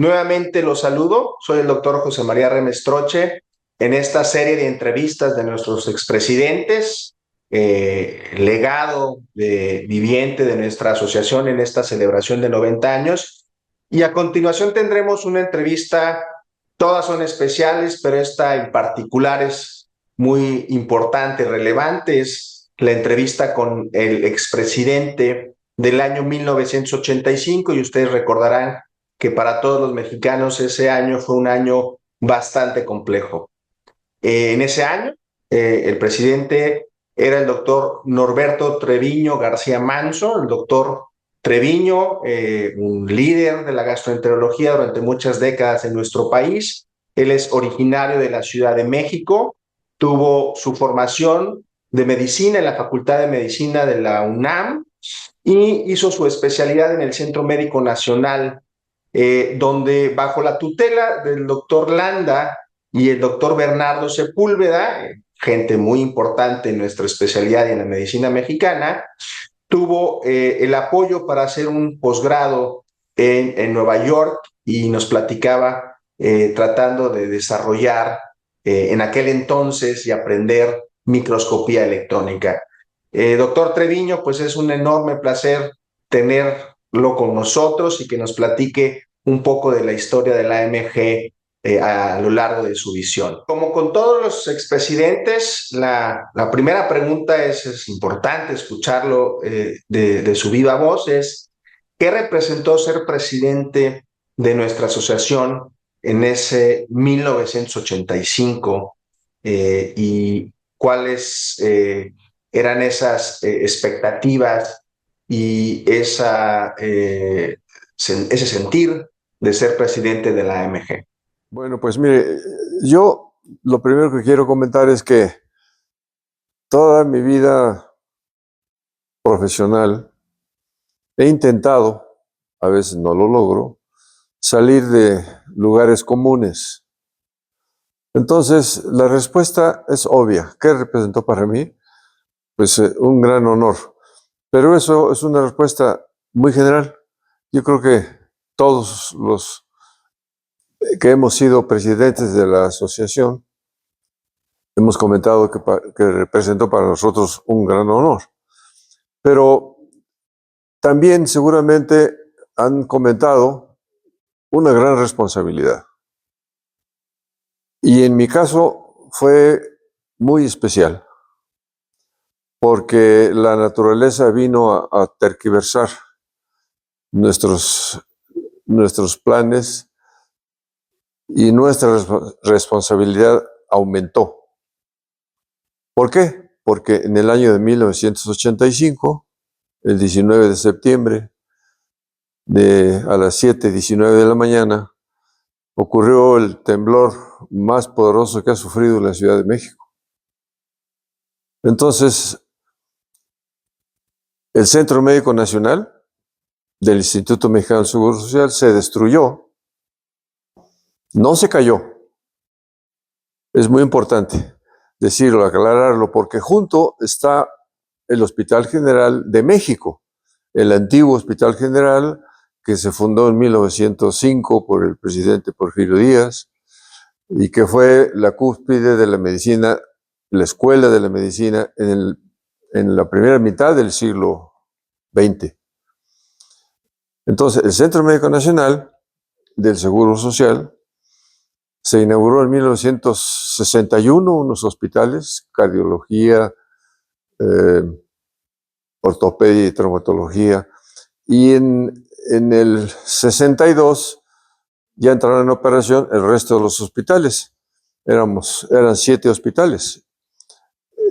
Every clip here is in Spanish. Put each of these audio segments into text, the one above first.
Nuevamente los saludo, soy el doctor José María Remestroche en esta serie de entrevistas de nuestros expresidentes, legado viviente de nuestra asociación en esta celebración de 90 años. Y a continuación tendremos una entrevista, todas son especiales, pero esta en particular es muy importante, relevante, es la entrevista con el expresidente del año 1985 y ustedes recordarán que para todos los mexicanos ese año fue un año bastante complejo. En ese año, el presidente era el doctor Norberto Treviño García Manso, el doctor Treviño, un líder de la gastroenterología durante muchas décadas en nuestro país. Él es originario de la Ciudad de México, tuvo su formación de medicina en la Facultad de Medicina de la UNAM y hizo su especialidad en el Centro Médico Nacional, donde bajo la tutela del doctor Landa y el doctor Bernardo Sepúlveda, gente muy importante en nuestra especialidad y en la medicina mexicana, tuvo el apoyo para hacer un posgrado en Nueva York y nos platicaba tratando de desarrollar en aquel entonces y aprender microscopía electrónica. Doctor Treviño, pues es un enorme placer tenerlo con nosotros y que nos platique un poco de la historia de la AMG a lo largo de su visión. Como con todos los expresidentes, la primera pregunta es importante escucharlo de su viva voz, es ¿qué representó ser presidente de nuestra asociación en ese 1985 y cuáles eran esas expectativas y ese sentir de ser presidente de la AMG? Bueno, pues mire, yo lo primero que quiero comentar es que toda mi vida profesional he intentado, a veces no lo logro, salir de lugares comunes. Entonces, la respuesta es obvia. ¿Qué representó para mí? Pues un gran honor. Pero eso es una respuesta muy general. Yo creo que todos los que hemos sido presidentes de la asociación hemos comentado que representó para nosotros un gran honor. Pero también seguramente han comentado una gran responsabilidad. Y en mi caso fue muy especial, porque la naturaleza vino a tergiversar nuestros planes y nuestra responsabilidad aumentó. ¿Por qué? Porque en el año de 1985, el 19 de septiembre, a las 7:19 de la mañana, ocurrió el temblor más poderoso que ha sufrido la Ciudad de México. Entonces, el Centro Médico Nacional del Instituto Mexicano del Seguro Social se destruyó, no se cayó. Es muy importante decirlo, aclararlo, porque junto está el Hospital General de México, el antiguo Hospital General que se fundó en 1905 por el presidente Porfirio Díaz y que fue la cúspide de la medicina, la escuela de la medicina en la primera mitad del siglo XX. Entonces, el Centro Médico Nacional del Seguro Social se inauguró en 1961, unos hospitales, cardiología, ortopedia y traumatología, y en el 62 ya entraron en operación el resto de los hospitales. Eran 7 hospitales,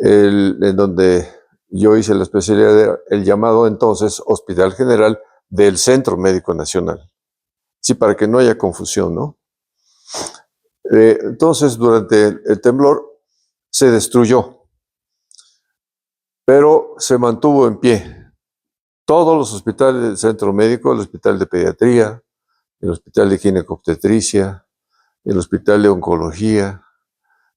en donde yo hice la especialidad del llamado entonces Hospital General del Centro Médico Nacional. Sí, para que no haya confusión, ¿no? Entonces, durante el temblor se destruyó, pero se mantuvo en pie. Todos los hospitales del centro médico, el Hospital de Pediatría, el Hospital de Ginecobstetricia, el Hospital de Oncología,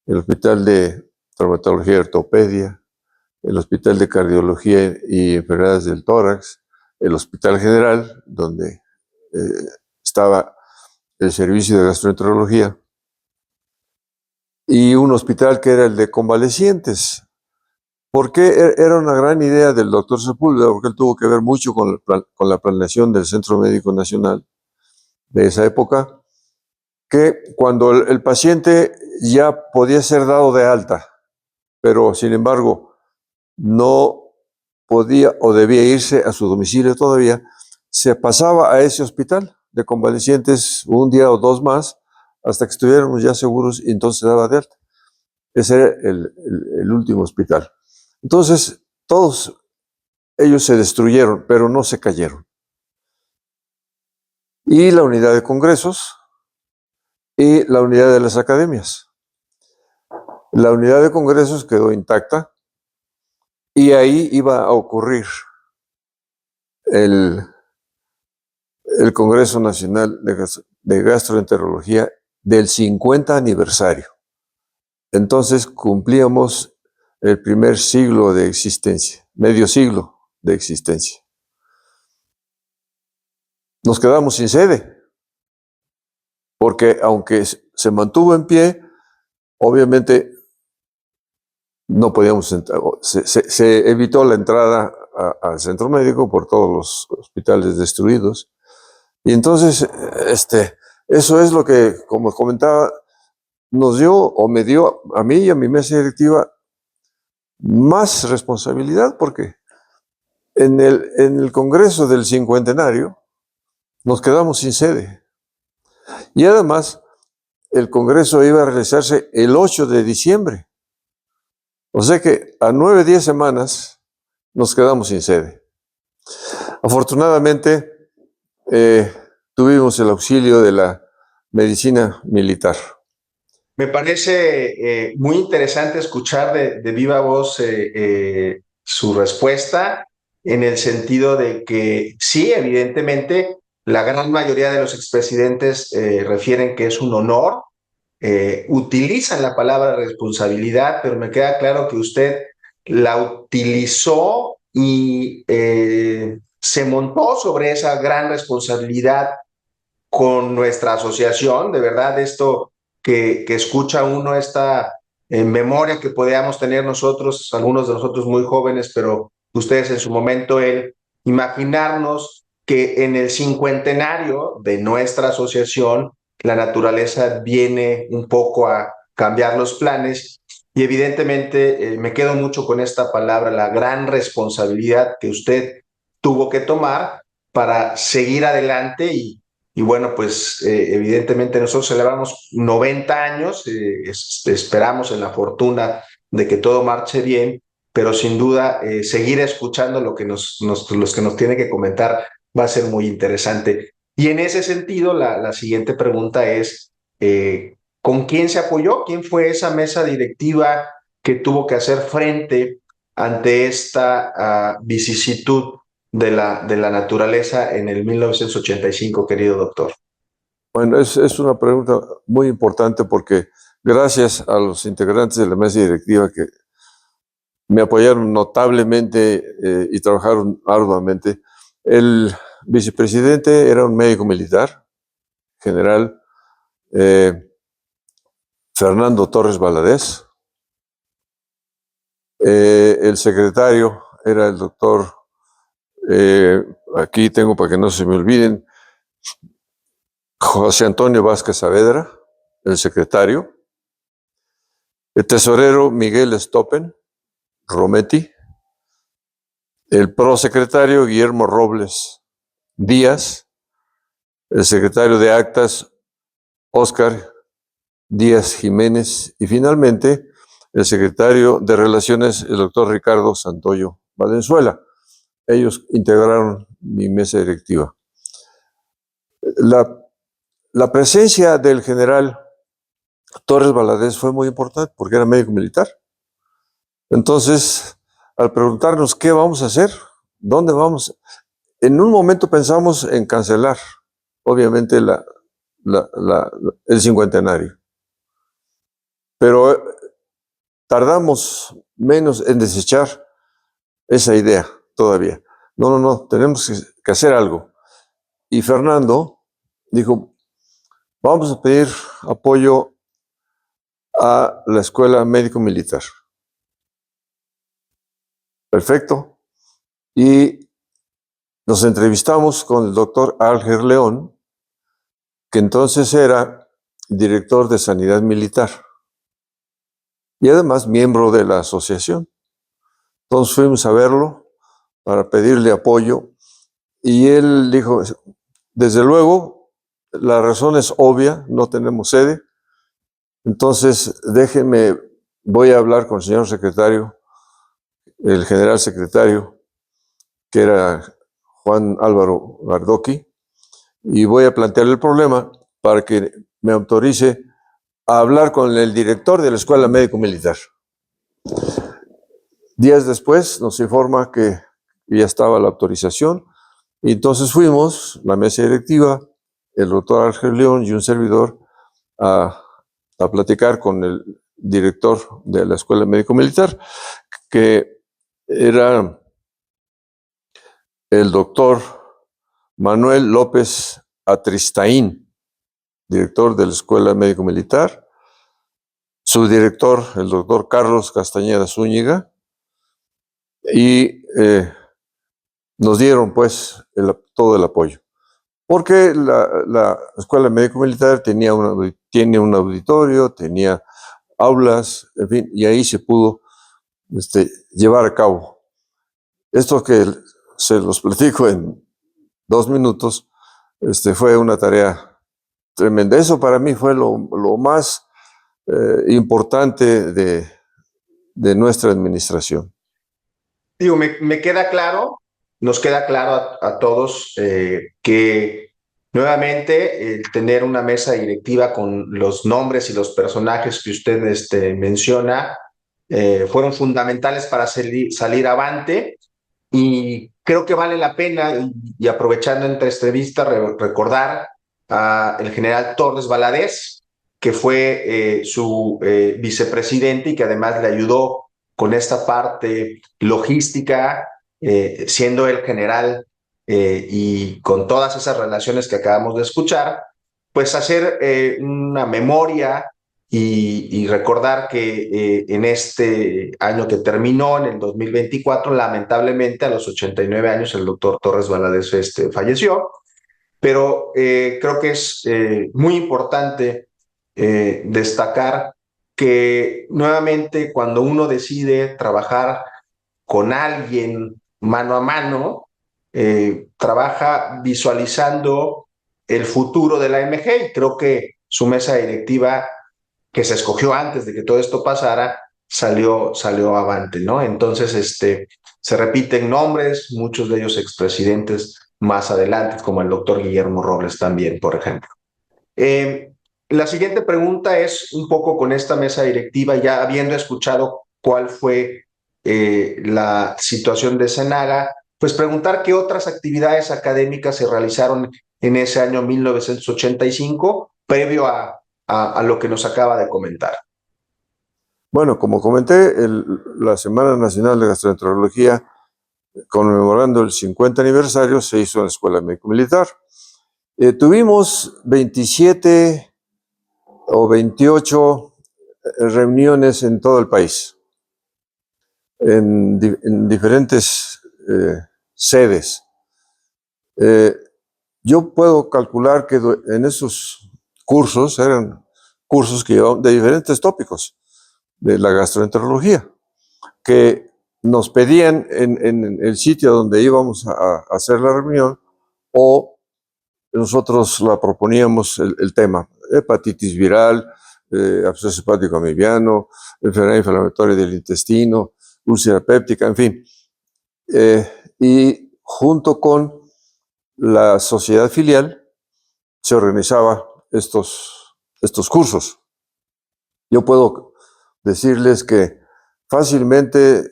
el Hospital de Traumatología y Ortopedia, el Hospital de Cardiología y Enfermedades del Tórax, el Hospital General, donde estaba el servicio de gastroenterología, y un hospital que era el de convalecientes. Porque era una gran idea del doctor Sepúlveda, porque él tuvo que ver mucho con la planeación del Centro Médico Nacional de esa época, que cuando el paciente ya podía ser dado de alta, pero sin embargo no podía o debía irse a su domicilio todavía, se pasaba a ese hospital de convalecientes un día o dos más hasta que estuviéramos ya seguros y entonces se daba de alta. Ese era el último hospital. Entonces, todos ellos se destruyeron, pero no se cayeron. Y la unidad de congresos y la unidad de las academias. La unidad de congresos quedó intacta y ahí iba a ocurrir el Congreso Nacional de Gastroenterología del 50 aniversario. Entonces cumplíamos el primer siglo de existencia, medio siglo de existencia. Nos quedamos sin sede, porque aunque se mantuvo en pie, obviamente no podíamos entrar. Se evitó la entrada al centro médico por todos los hospitales destruidos. Y entonces, eso es lo que, como comentaba, nos dio o me dio a mí y a mi mesa directiva más responsabilidad, porque en el Congreso del Cincuentenario nos quedamos sin sede. Y además, el Congreso iba a realizarse el 8 de diciembre. O sea que a 9, 10 semanas nos quedamos sin sede. Afortunadamente, tuvimos el auxilio de la medicina militar. Me parece muy interesante escuchar de viva voz su respuesta en el sentido de que sí, evidentemente, la gran mayoría de los expresidentes refieren que es un honor, utilizan la palabra responsabilidad, pero me queda claro que usted la utilizó y se montó sobre esa gran responsabilidad con nuestra asociación. De verdad, esto que escucha uno, esta memoria que podíamos tener nosotros, algunos de nosotros muy jóvenes, pero ustedes en su momento, el imaginarnos que en el cincuentenario de nuestra asociación, la naturaleza viene un poco a cambiar los planes. Y evidentemente me quedo mucho con esta palabra, la gran responsabilidad que usted tuvo que tomar para seguir adelante y bueno, pues evidentemente nosotros celebramos 90 años, esperamos en la fortuna de que todo marche bien, pero sin duda seguir escuchando lo que los que nos tiene que comentar va a ser muy interesante. Y en ese sentido, la siguiente pregunta es, ¿con quién se apoyó? ¿Quién fue esa mesa directiva que tuvo que hacer frente ante esta vicisitud de la naturaleza en el 1985, querido doctor? Bueno, es una pregunta muy importante porque gracias a los integrantes de la mesa directiva que me apoyaron notablemente y trabajaron arduamente, el vicepresidente era un médico militar, general Fernando Torres Valadez. El secretario era el doctor, aquí tengo para que no se me olviden, José Antonio Vázquez Saavedra, el secretario. El tesorero Miguel Stoppen Rometti. El prosecretario Guillermo Robles Díaz. El secretario de Actas Óscar Díaz Jiménez. Y finalmente, el secretario de Relaciones, el doctor Ricardo Santoyo Valenzuela. Ellos integraron mi mesa directiva. La presencia del general Torres Valadez fue muy importante porque era médico militar. Entonces, al preguntarnos qué vamos a hacer, dónde vamos, en un momento pensamos en cancelar, obviamente, el cincuentenario. Pero tardamos menos en desechar esa idea todavía. No, tenemos que hacer algo. Y Fernando dijo, vamos a pedir apoyo a la Escuela Médico-Militar. Perfecto. Y nos entrevistamos con el doctor Alger León, que entonces era director de Sanidad Militar y además miembro de la asociación. Entonces fuimos a verlo para pedirle apoyo y él dijo, desde luego, la razón es obvia, no tenemos sede, entonces déjenme, voy a hablar con el señor secretario, el general secretario, que era Juan Álvaro Gardoqui, y voy a plantearle el problema para que me autorice a hablar con el director de la Escuela Médico-Militar. Días después nos informa que ya estaba la autorización, y entonces fuimos, la mesa directiva, el doctor Ángel León y un servidor, a platicar con el director de la Escuela Médico-Militar, que era el doctor Manuel López Atristain, director de la Escuela Médico-Militar, su director, el doctor Carlos Castañeda Zúñiga, y nos dieron pues todo el apoyo. Porque la Escuela Médico-Militar tiene un auditorio, tenía aulas, en fin, y ahí se pudo llevar a cabo. Esto que se los platico en 2 minutos, fue una tarea tremenda. Eso para mí fue lo más importante de nuestra administración. Digo, me queda claro, nos queda claro a todos que nuevamente el tener una mesa directiva con los nombres y los personajes que usted menciona fueron fundamentales para salir avante, y creo que vale la pena, y aprovechando esta entrevista, recordar al general Torres Valadez, que fue su vicepresidente y que además le ayudó con esta parte logística, siendo el general y con todas esas relaciones que acabamos de escuchar, pues hacer una memoria y recordar que en este año que terminó, en el 2024, lamentablemente a los 89 años el doctor Torres Valadez falleció, pero creo que es muy importante destacar que nuevamente cuando uno decide trabajar con alguien mano a mano, trabaja visualizando el futuro de la AMG, y creo que su mesa directiva, que se escogió antes de que todo esto pasara, salió avante, ¿no? Entonces, se repiten nombres, muchos de ellos expresidentes más adelante, como el doctor Guillermo Robles también, por ejemplo. La siguiente pregunta es un poco con esta mesa directiva, ya habiendo escuchado cuál fue la situación de Senaga, pues preguntar qué otras actividades académicas se realizaron en ese año 1985, previo a lo que nos acaba de comentar. Bueno, como comenté, la Semana Nacional de Gastroenterología, conmemorando el 50 aniversario, se hizo en la Escuela Médico-Militar. Tuvimos 27 o 28 reuniones en todo el país, en diferentes sedes. Yo puedo calcular que en esos cursos eran cursos que llevaban de diferentes tópicos de la gastroenterología, que nos pedían en el sitio donde íbamos a hacer la reunión, o nosotros la proponíamos el tema: hepatitis viral, absceso hepático amibiano, enfermedad inflamatoria del intestino, úlcera péptica, en fin. Y junto con la sociedad filial se organizaba estos cursos. Yo puedo decirles que fácilmente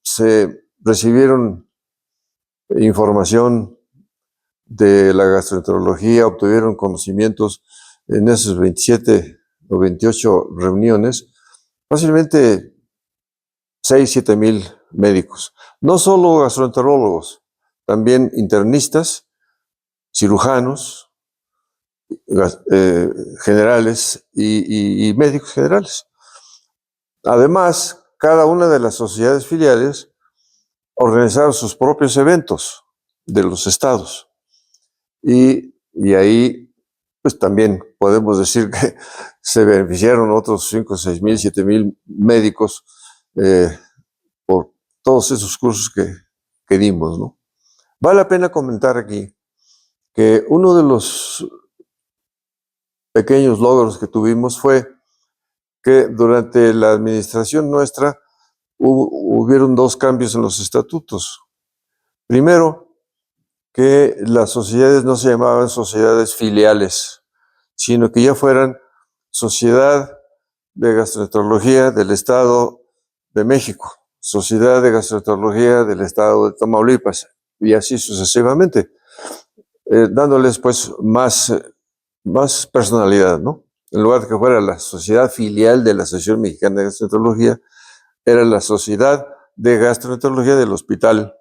se recibieron información de la gastroenterología, obtuvieron conocimientos en esas 27 o 28 reuniones, fácilmente 6-7 mil médicos. No solo gastroenterólogos, también internistas, cirujanos, generales y médicos generales. Además, cada una de las sociedades filiales organizaron sus propios eventos de los estados. Y ahí, pues también podemos decir que se beneficiaron otros 5, 6 mil, 7 mil médicos por todos esos cursos que dimos, ¿no? Vale la pena comentar aquí que uno de los pequeños logros que tuvimos fue que durante la administración nuestra hubieron 2 cambios en los estatutos. Primero, que las sociedades no se llamaban sociedades filiales, sino que ya fueran Sociedad de Gastroenterología del Estado de México, Sociedad de Gastroenterología del Estado de Tamaulipas, y así sucesivamente, dándoles pues más personalidad, ¿no? En lugar de que fuera la sociedad filial de la Asociación Mexicana de Gastroenterología, era la Sociedad de Gastroenterología del Hospital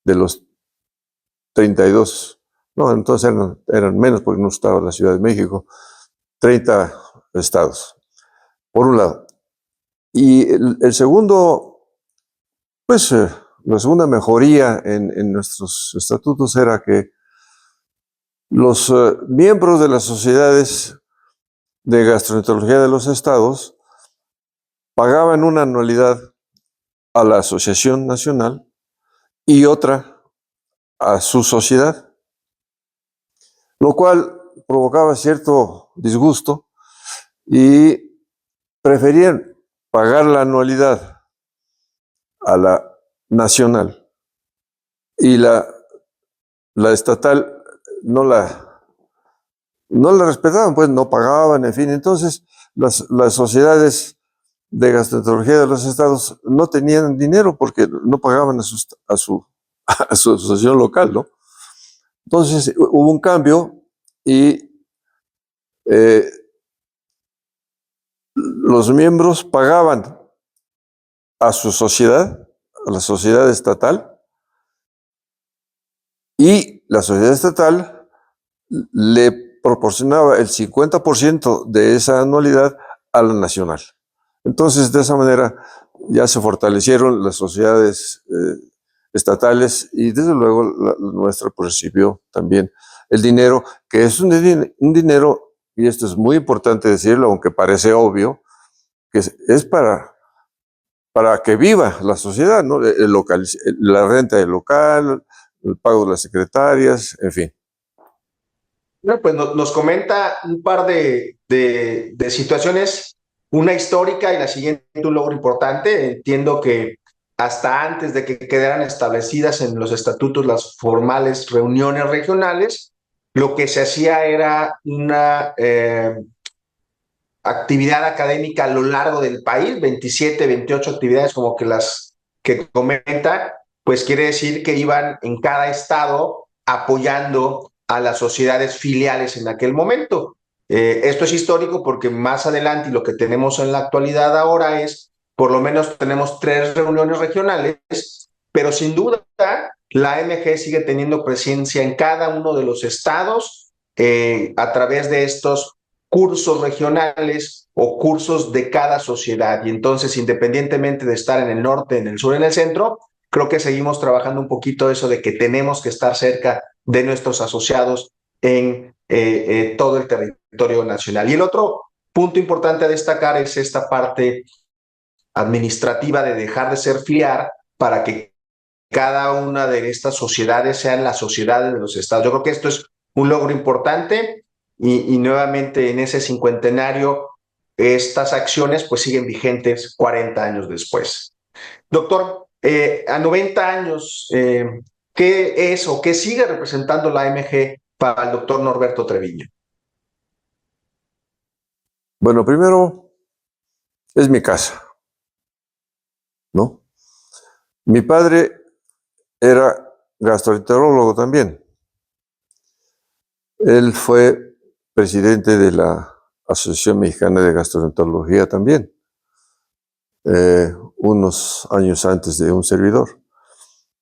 de los 32, no, entonces eran menos porque no estaba la Ciudad de México, 30 estados, por un lado. Y el segundo, pues la segunda mejoría en nuestros estatutos era que los miembros de las sociedades de gastroenterología de los estados pagaban una anualidad a la Asociación Nacional y otra a su sociedad, lo cual provocaba cierto disgusto y preferían pagar la anualidad a la nacional y la estatal no la respetaban, pues no pagaban, en fin. Entonces las sociedades de gastroenterología de los estados no tenían dinero porque no pagaban a su asociación local, ¿no? Entonces hubo un cambio y los miembros pagaban a su sociedad, a la sociedad estatal, y la sociedad estatal le proporcionaba el 50% de esa anualidad a la nacional. Entonces, de esa manera ya se fortalecieron las sociedades estatales y desde luego la nuestra pues, recibió también el dinero, que es un dinero, y esto es muy importante decirlo, aunque parece obvio, que es para que viva la sociedad, ¿no? La renta del local, el pago de las secretarias, en fin. Bueno, pues nos comenta un par de situaciones, una histórica y la siguiente un logro importante. Entiendo que hasta antes de que quedaran establecidas en los estatutos las formales reuniones regionales, lo que se hacía era una actividad académica a lo largo del país, 27, 28 actividades como que las que comenta, pues quiere decir que iban en cada estado apoyando a las sociedades filiales en aquel momento. Esto es histórico porque más adelante y lo que tenemos en la actualidad ahora es, por lo menos tenemos 3 reuniones regionales, pero sin duda la AMG sigue teniendo presencia en cada uno de los estados a través de estos cursos regionales o cursos de cada sociedad. Y entonces, independientemente de estar en el norte, en el sur, en el centro, creo que seguimos trabajando un poquito eso de que tenemos que estar cerca de nuestros asociados en todo el territorio nacional. Y el otro punto importante a destacar es esta parte administrativa de dejar de ser filiar para que cada una de estas sociedades sean las sociedades de los estados. Yo creo que esto es un logro importante y nuevamente en ese cincuentenario estas acciones pues siguen vigentes 40 años después. Doctor, a 90 años, ¿qué es o qué sigue representando la AMG para el doctor Norberto Treviño? Bueno, primero es mi casa, ¿no? Mi padre era gastroenterólogo también. Él fue presidente de la Asociación Mexicana de Gastroenterología también, unos años antes de un servidor.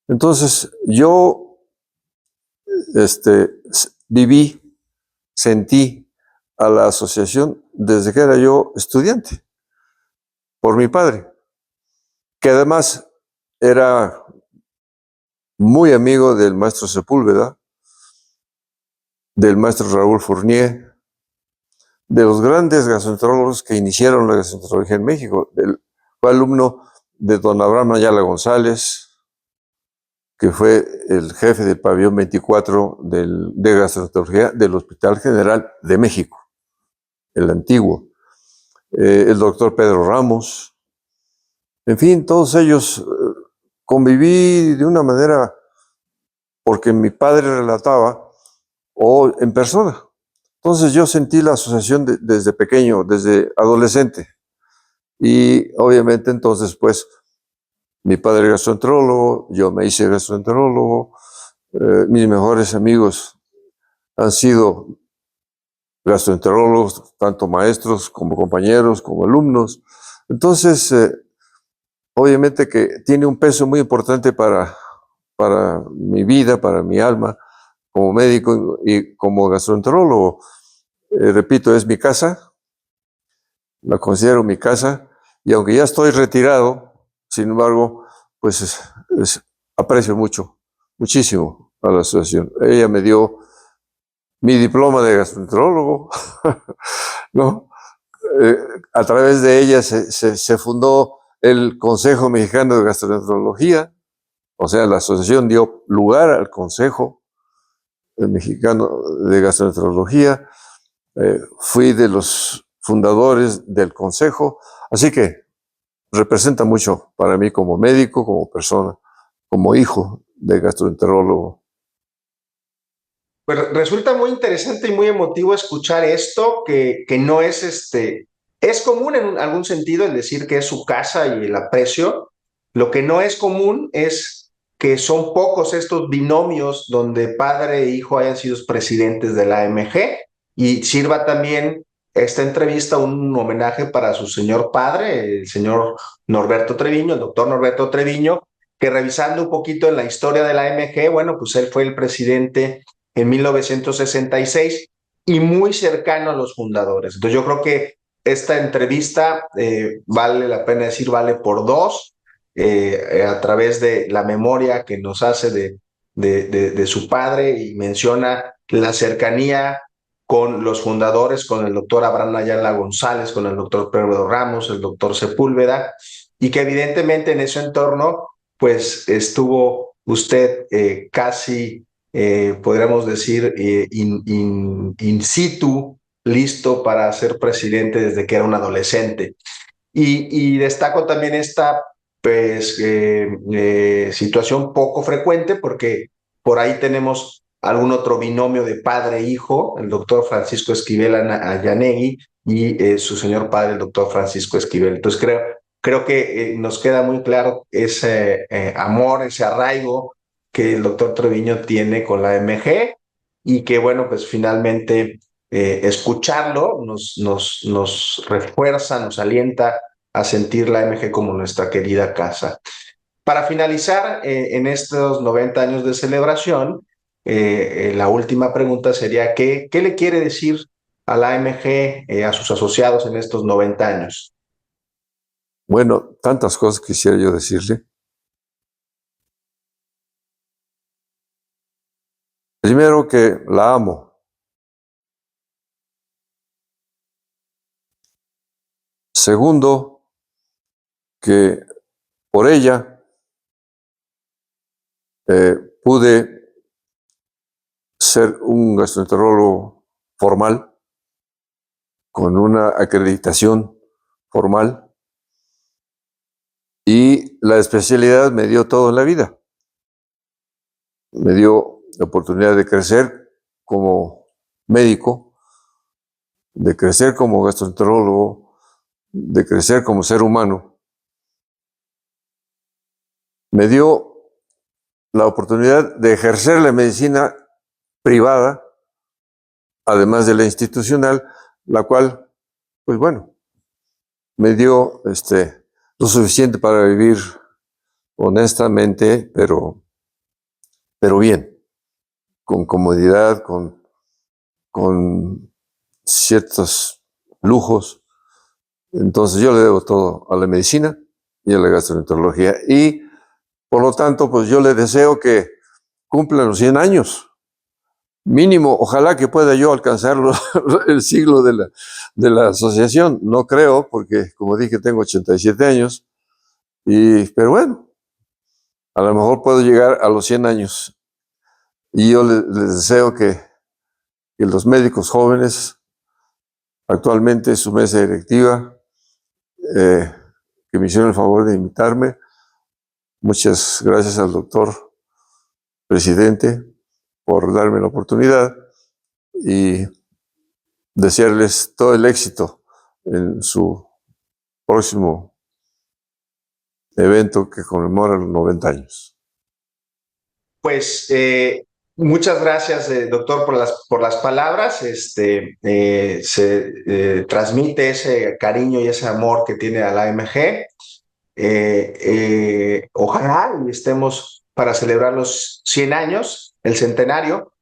Entonces, yo viví sentí a la asociación desde que era yo estudiante, por mi padre, que además era muy amigo del maestro Sepúlveda, del maestro Raúl Fournier, de los grandes gastroenterólogos que iniciaron la gastroenterología en México. Fue alumno de don Abraham Ayala González, que fue el jefe del pabellón 24 de gastroenterología del Hospital General de México, el antiguo. El doctor Pedro Ramos. En fin, todos ellos conviví de una manera, porque mi padre relataba, o en persona. Entonces yo sentí la asociación desde pequeño, desde adolescente. Y obviamente entonces, pues, mi padre era gastroenterólogo, yo me hice gastroenterólogo, mis mejores amigos han sido gastroenterólogos, tanto maestros como compañeros, como alumnos. Entonces, obviamente que tiene un peso muy importante para mi vida, para mi alma, como médico y como gastroenterólogo. Repito, es mi casa, la considero mi casa, y aunque ya estoy retirado, sin embargo, pues aprecio muchísimo a la asociación. Ella me dio mi diploma de gastroenterólogo, ¿no? A través de ella se fundó el Consejo Mexicano de Gastroenterología, o sea, la asociación dio lugar al Consejo Mexicano de Gastroenterología. Fui de los fundadores del consejo, así que representa mucho para mí como médico, como persona, como hijo de gastroenterólogo. Pues resulta muy interesante y muy emotivo escuchar esto, que no es es común en algún sentido el decir que es su casa y el aprecio. Lo que no es común es que son pocos estos binomios donde padre e hijo hayan sido presidentes de la AMG, y sirva también esta entrevista un homenaje para su señor padre, el señor Norberto Treviño, el doctor Norberto Treviño, que revisando un poquito en la historia de la AMG, bueno, pues él fue el presidente en 1966 y muy cercano a los fundadores. Entonces yo creo que esta entrevista vale la pena decir, vale por dos, a través de la memoria que nos hace de su padre, y menciona la cercanía con los fundadores, con el doctor Abraham Ayala González, con el doctor Pedro Ramos, el doctor Sepúlveda, y que evidentemente en ese entorno pues estuvo usted casi podríamos decir, in situ, listo para ser presidente desde que era un adolescente. Y destaco también esta pues, situación poco frecuente, porque por ahí tenemos algún otro binomio de padre e hijo, el doctor Francisco Esquivel Ayanegui y su señor padre, el doctor Francisco Esquivel. Entonces creo que nos queda muy claro ese amor, ese arraigo que el doctor Treviño tiene con la MG, y que bueno, pues finalmente escucharlo nos refuerza, nos alienta a sentir la MG como nuestra querida casa. Para finalizar, en estos 90 años de celebración, la última pregunta sería, ¿qué le quiere decir a la AMG, a sus asociados en estos 90 años? Bueno, tantas cosas quisiera yo decirle. Primero, que la amo. Segundo, que por ella pude ser un gastroenterólogo formal, con una acreditación formal, y la especialidad me dio todo en la vida. Me dio la oportunidad de crecer como médico, de crecer como gastroenterólogo, de crecer como ser humano. Me dio la oportunidad de ejercer la medicina privada, además de la institucional, la cual, pues bueno, me dio lo suficiente para vivir honestamente, pero bien, con comodidad, con con ciertos lujos. Entonces yo le debo todo a la medicina y a la gastroenterología. Y por lo tanto, pues yo le deseo que cumpla los 100 años. Mínimo, ojalá que pueda yo alcanzar el siglo de la asociación. No creo, porque como dije, tengo 87 años. Pero bueno, a lo mejor puedo llegar a los 100 años. Y yo les deseo que los médicos jóvenes, actualmente su mesa directiva, que me hicieron el favor de invitarme. Muchas gracias al doctor presidente por darme la oportunidad y desearles todo el éxito en su próximo evento que conmemora los 90 años. Pues muchas gracias, doctor, por las palabras. Se transmite ese cariño y ese amor que tiene a la AMG. Ojalá y estemos para celebrar los 100 años, el centenario,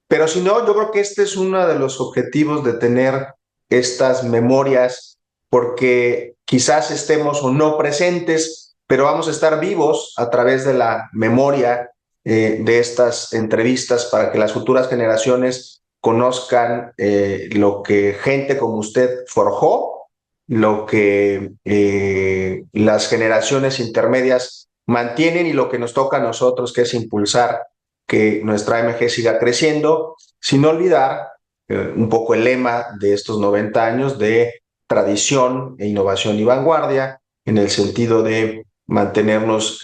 pero si no, yo creo que este es uno de los objetivos de tener estas memorias, porque quizás estemos o no presentes, pero vamos a estar vivos a través de la memoria de estas entrevistas para que las futuras generaciones conozcan lo que gente como usted forjó, lo que las generaciones intermedias mantienen y lo que nos toca a nosotros, que es impulsar que nuestra AMG siga creciendo, sin olvidar un poco el lema de estos 90 años de tradición e innovación y vanguardia, en el sentido de mantenernos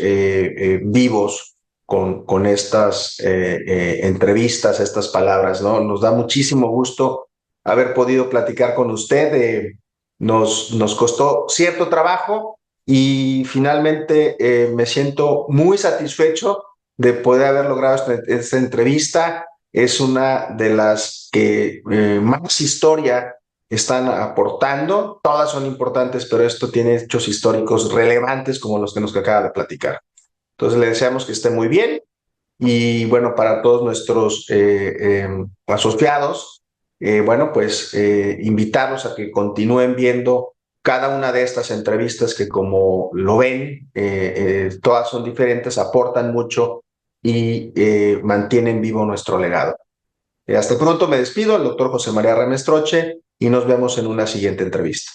vivos con estas entrevistas, estas palabras, ¿no? Nos da muchísimo gusto haber podido platicar con usted. Nos costó cierto trabajo y finalmente me siento muy satisfecho de poder haber logrado esta entrevista. Es una de las que más historia están aportando. Todas son importantes, pero esto tiene hechos históricos relevantes como los que nos acaba de platicar. Entonces le deseamos que esté muy bien y bueno, para todos nuestros asociados, bueno, pues invitarlos a que continúen viendo cada una de estas entrevistas que, como lo ven, todas son diferentes, aportan mucho y mantienen vivo nuestro legado. Hasta pronto, me despido, el doctor José María Remestroche, y nos vemos en una siguiente entrevista.